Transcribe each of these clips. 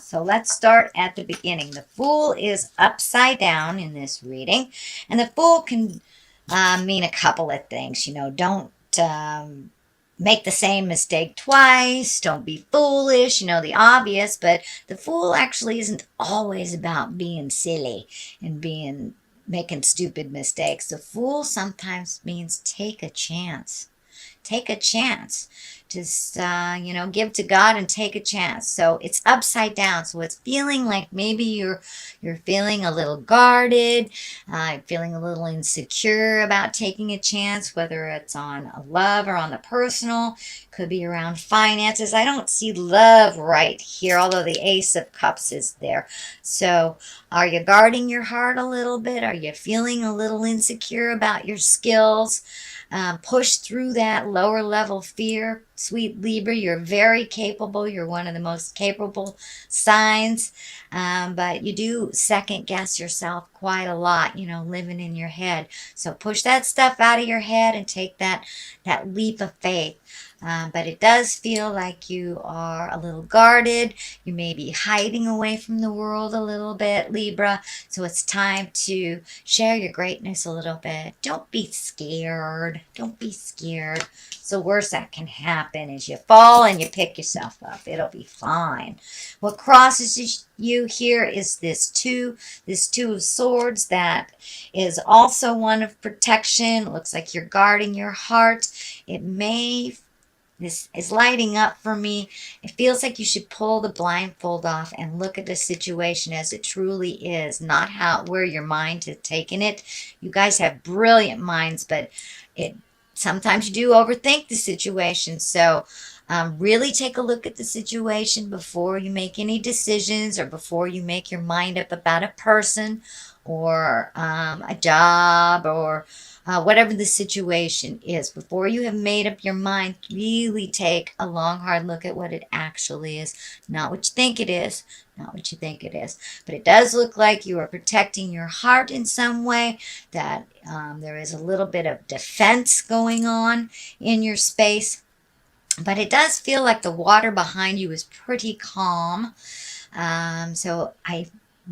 So let's start at the beginning. The Fool is upside down in this reading, and the Fool can mean a couple of things. Don't make the same mistake twice. Don't be foolish, the obvious. But the Fool actually isn't always about being silly and making stupid mistakes. The Fool sometimes means take a chance. Take a chance. Just, give to God and take a chance. So it's upside down. So it's feeling like maybe you're feeling a little guarded, feeling a little insecure about taking a chance, whether it's on a love or on the personal. Could be around finances. I don't see love right here, although the Ace of Cups is there. So are you guarding your heart a little bit? Are you feeling a little insecure about your skills? Push through that lower level fear. Sweet Libra, you're very capable. You're one of the most capable signs. But you do second guess yourself quite a lot, living in your head. So push that stuff out of your head and take that leap of faith. But it does feel like you are a little guarded. You may be hiding away from the world a little bit, Libra. So it's time to share your greatness a little bit. Don't be scared. Don't be scared. It's the worst that can happen is you fall and you pick yourself up. It'll be fine. What crosses you here is this two of swords that is also one of protection. It looks like you're guarding your heart. This is lighting up for me. It feels like you should pull the blindfold off and look at the situation as it truly is, not where your mind has taken it. You guys have brilliant minds, but sometimes you do overthink the situation. So really take a look at the situation before you make any decisions or before you make your mind up about a person or a job or whatever the situation is. Before you have made up your mind, really take a long, hard look at what it actually is. Not what you think it is. Not what you think it is. But it does look like you are protecting your heart in some way, that there is a little bit of defense going on in your space. But it does feel like the water behind you is pretty calm. So I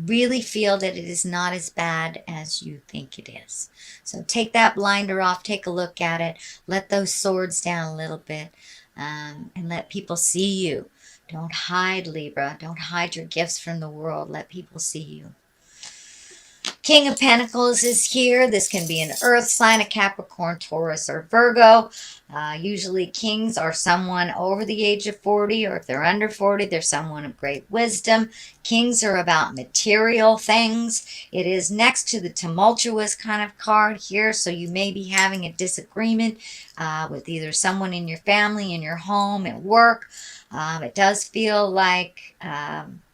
really feel that it is not as bad as you think it is. So take that blinder off, take a look at it, let those swords down a little bit, and let people see you. Don't hide, Libra. Don't hide your gifts from the world. Let people see you. King of Pentacles is here. This can be an earth sign, a Capricorn, Taurus, or Virgo. Usually kings are someone over the age of 40, or if they're under 40, they're someone of great wisdom. Kings are about material things. It is next to the tumultuous kind of card here, so you may be having a disagreement with either someone in your family, in your home, at work. It does feel like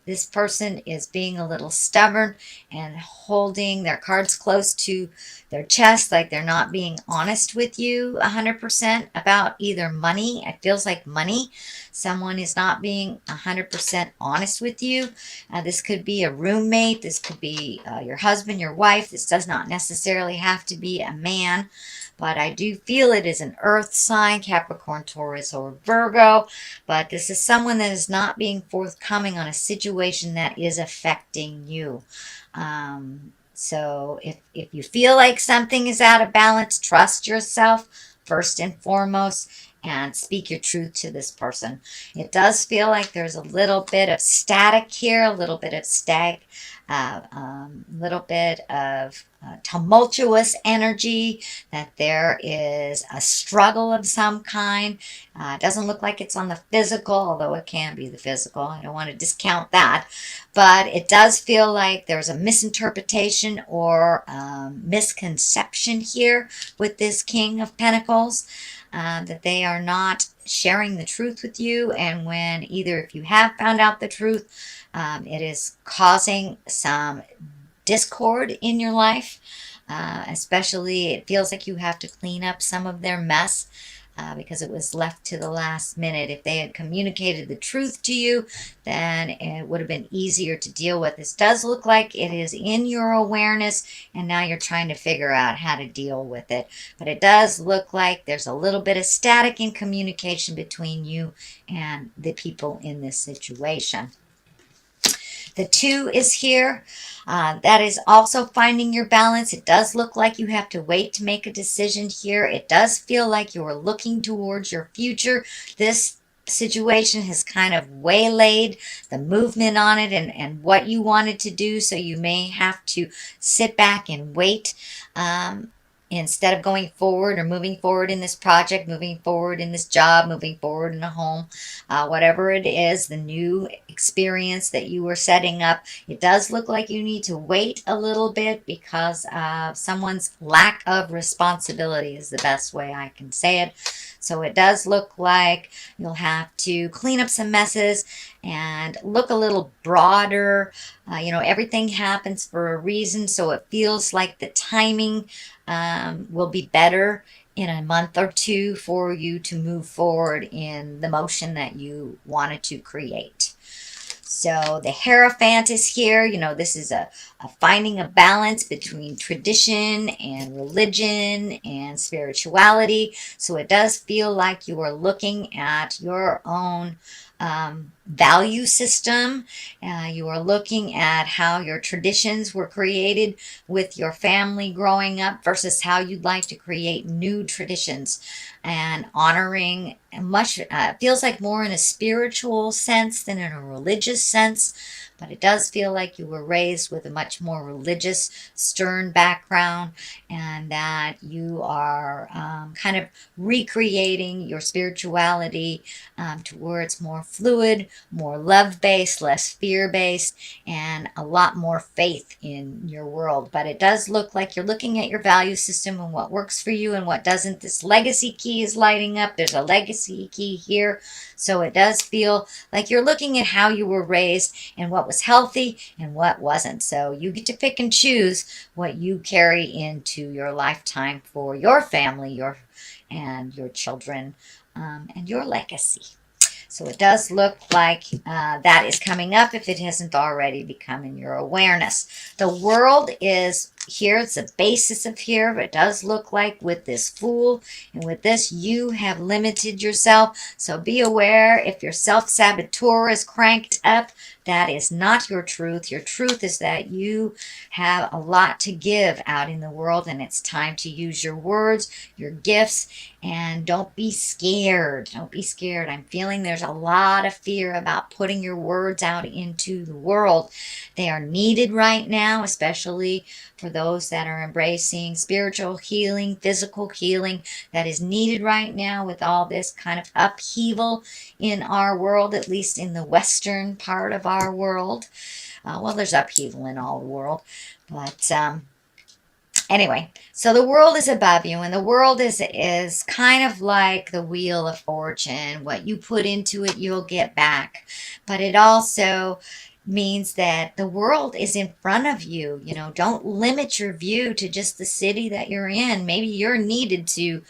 this person is being a little stubborn and holding their cards close to their chest, like they're not being honest with you 100% about either money. It feels like money. Someone is not being 100% honest with you. This could be a roommate. This could be your husband, your wife. This does not necessarily have to be a man. But I do feel it is an earth sign, Capricorn, Taurus, or Virgo. But this is someone that is not being forthcoming on a situation that is affecting you. So if you feel like something is out of balance, trust yourself first and foremost and speak your truth to this person. It does feel like there's a little bit of static here, a little bit of little bit of tumultuous energy, that there is a struggle of some kind. It doesn't look like it's on the physical, although it can be the physical. I don't want to discount that. But it does feel like there's a misinterpretation or misconception here with this King of Pentacles, that they are not sharing the truth with you. And when either if you have found out the truth, it is causing some discord in your life. Especially, it feels like you have to clean up some of their mess because it was left to the last minute. If they had communicated the truth to you, then it would have been easier to deal with. This does look like it is in your awareness, and now you're trying to figure out how to deal with it. But it does look like there's a little bit of static in communication between you and the people in this situation. The 2 is here. That is also finding your balance. It does look like you have to wait to make a decision here. It does feel like you are looking towards your future. This situation has kind of waylaid the movement on it and what you wanted to do. So you may have to sit back and wait. Instead of going forward or moving forward in this project, moving forward in this job, moving forward in a home, whatever it is, the new experience that you were setting up, it does look like you need to wait a little bit because of someone's lack of responsibility is the best way I can say it. So it does look like you'll have to clean up some messes and look a little broader. Everything happens for a reason, so it feels like the timing will be better in a month or two for you to move forward in the motion that you wanted to create. So the Hierophant is here. This is a finding a balance between tradition and religion and spirituality. So it does feel like you are looking at your own value system. You are looking at how your traditions were created with your family growing up versus how you'd like to create new traditions and honoring much feels like more in a spiritual sense than in a religious sense. But it does feel like you were raised with a much more religious, stern background, and that you are kind of recreating your spirituality towards more fluid, more love-based, less fear-based, and a lot more faith in your world. But it does look like you're looking at your value system and what works for you and what doesn't. This legacy key is lighting up. There's a legacy key here. So it does feel like you're looking at how you were raised and what was healthy and what wasn't. So you get to pick and choose what you carry into your lifetime for your family, and your children, and your legacy. So it does look like that is coming up if it hasn't already become in your awareness. The World is here. It's the basis of here. But it does look like with this Fool and with this, you have limited yourself. So be aware if your self-saboteur is cranked up, that is not your truth. Your truth is that you have a lot to give out in the world, and it's time to use your words, your gifts, and don't be scared. Don't be scared. I'm feeling there's a lot of fear about putting your words out into the world. They are needed right now, especially for those that are embracing spiritual healing, physical healing that is needed right now with all this kind of upheaval in our world, at least in the Western part of our world. Well, there's upheaval in all the world, but anyway, so the world is above you, and the world is kind of like the wheel of fortune. What you put into it, you'll get back. But it also means that the world is in front of you. Don't limit your view to just the city that you're in. Maybe you're needed to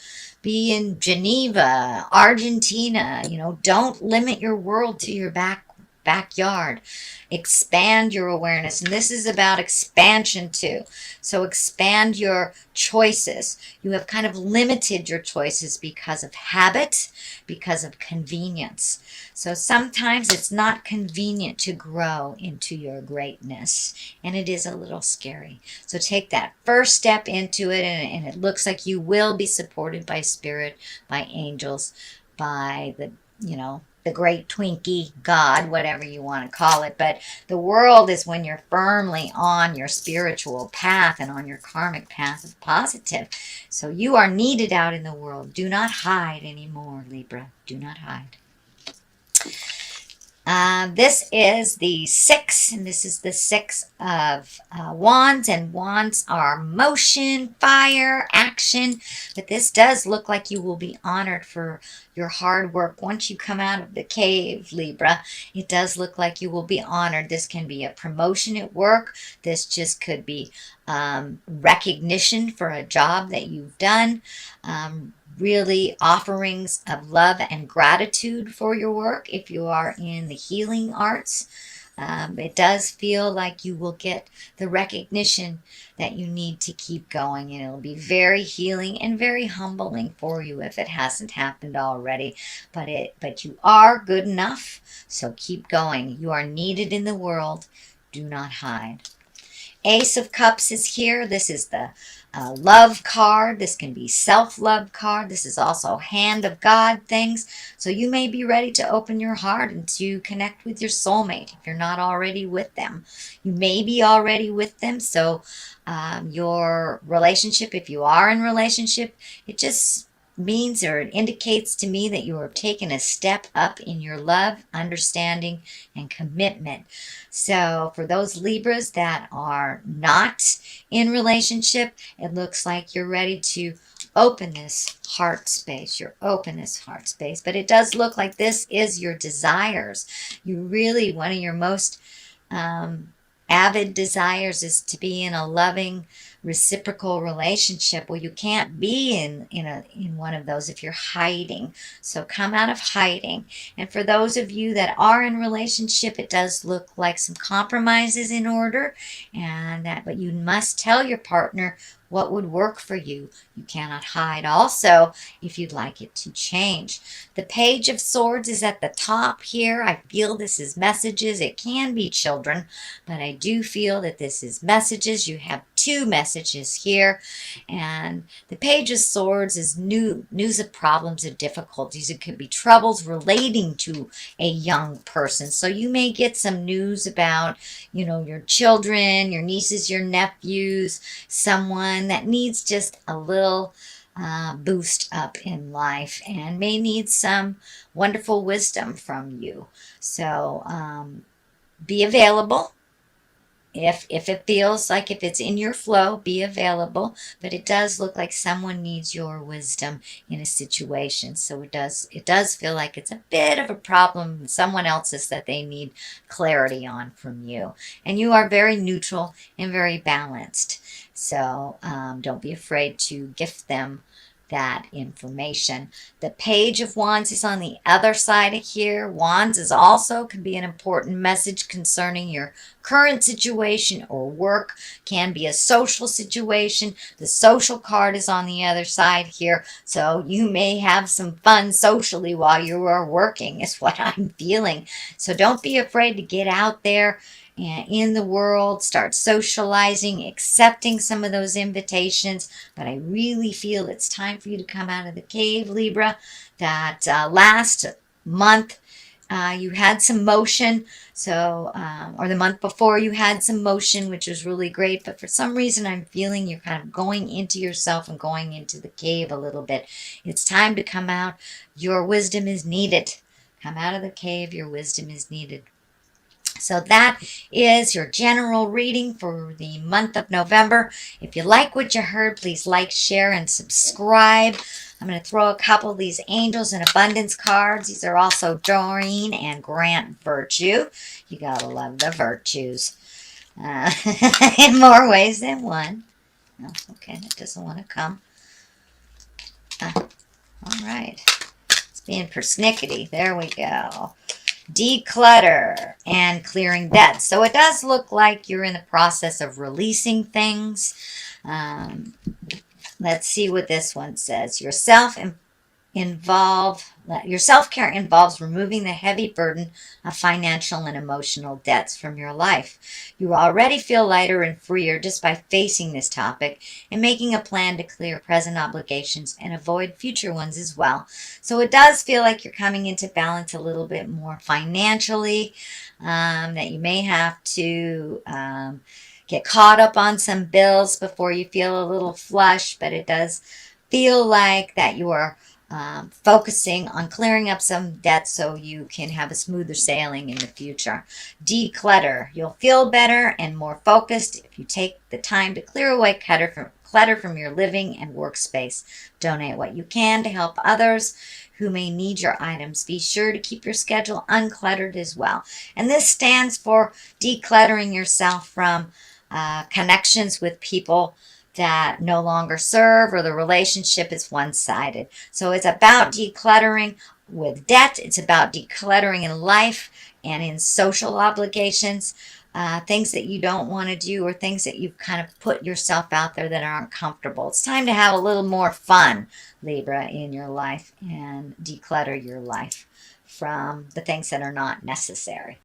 be in Geneva, Argentina. Don't limit your world to your backyard. Expand your awareness, and this is about expansion too. So expand your choices. You have kind of limited your choices because of habit, because of convenience. So sometimes it's not convenient to grow into your greatness, and it is a little scary. So take that first step into it, and it looks like you will be supported by spirit, by angels, by the great Twinkie, God, whatever you want to call it. But the world is when you're firmly on your spiritual path and on your karmic path of positive. So you are needed out in the world. Do not hide anymore, Libra. Do not hide. This is the 6, and this is the 6 of Wands, and Wands are motion, fire, action, but this does look like you will be honored for your hard work. Once you come out of the cave, Libra, it does look like you will be honored. This can be a promotion at work. This just could be recognition for a job that you've done. Really offerings of love and gratitude for your work if you are in the healing arts. It does feel like you will get the recognition that you need to keep going, and it'll be very healing and very humbling for you if it hasn't happened already. But you are good enough, so keep going. You are needed in the world. Do not hide. Ace of Cups is here. This is the love card. This can be self-love card. This is also hand of God things. So you may be ready to open your heart and to connect with your soulmate if you're not already with them. You may be already with them. So your relationship, if you are in relationship, it just means or it indicates to me that you are taking a step up in your love, understanding, and commitment. So for those Libras that are not in relationship, it looks like you're ready to open this heart space. You're open this heart space. But it does look like this is your desires. You really, one of your most avid desires is to be in a loving, reciprocal relationship. Well, you can't be in one of those if you're hiding. So come out of hiding. And for those of you that are in relationship, it does look like some compromises in order, but you must tell your partner what would work for you. You cannot hide also if you'd like it to change. The Page of Swords is at the top here. I feel this is messages. It can be children, but I do feel that this is messages. You have two messages here. And the Page of Swords is news of problems and difficulties. It could be troubles relating to a young person. So you may get some news about, your children, your nieces, your nephews, someone that needs just a little boost up in life and may need some wonderful wisdom from you. So be available. If it feels like if it's in your flow, be available. But it does look like someone needs your wisdom in a situation. So it does feel like it's a bit of a problem, someone else's that they need clarity on from you. And you are very neutral and very balanced. So don't be afraid to gift them that information. The Page of Wands is on the other side of here. Wands is also can be an important message concerning your current situation or work, can be a social situation. The social card is on the other side here. So you may have some fun socially while you are working is what I'm feeling. So don't be afraid to get out there and in the world, start socializing, accepting some of those invitations. But I really feel it's time for you to come out of the cave, Libra. That last month you had some motion, or the month before you had some motion, which was really great. But for some reason, I'm feeling you're kind of going into yourself and going into the cave a little bit. It's time to come out. Your wisdom is needed. Come out of the cave. Your wisdom is needed. So that is your general reading for the month of November. If you like what you heard, please like, share, and subscribe. I'm going to throw a couple of these Angels and Abundance cards. These are also Doreen and Grant Virtue. You got to love the virtues in more ways than one. Oh, okay, that doesn't want to come. All right. It's being persnickety. There we go. Declutter and clearing debt. So it does look like you're in the process of releasing things. Let's see what this one says. Your self-care involves removing the heavy burden of financial and emotional debts from your life. You already feel lighter and freer just by facing this topic and making a plan to clear present obligations and avoid future ones as well. So it does feel like you're coming into balance a little bit more financially, that you may have to get caught up on some bills before you feel a little flush, but it does feel like that you are focusing on clearing up some debt so you can have a smoother sailing in the future. Declutter. You'll feel better and more focused if you take the time to clear away clutter from your living and workspace. Donate what you can to help others who may need your items. Be sure to keep your schedule uncluttered as well. And this stands for decluttering yourself from connections with people that no longer serve or the relationship is one-sided. So it's about decluttering with debt. It's about decluttering in life and in social obligations, things that you don't want to do or things that you've kind of put yourself out there that aren't comfortable. It's time to have a little more fun, Libra, in your life and declutter your life from the things that are not necessary.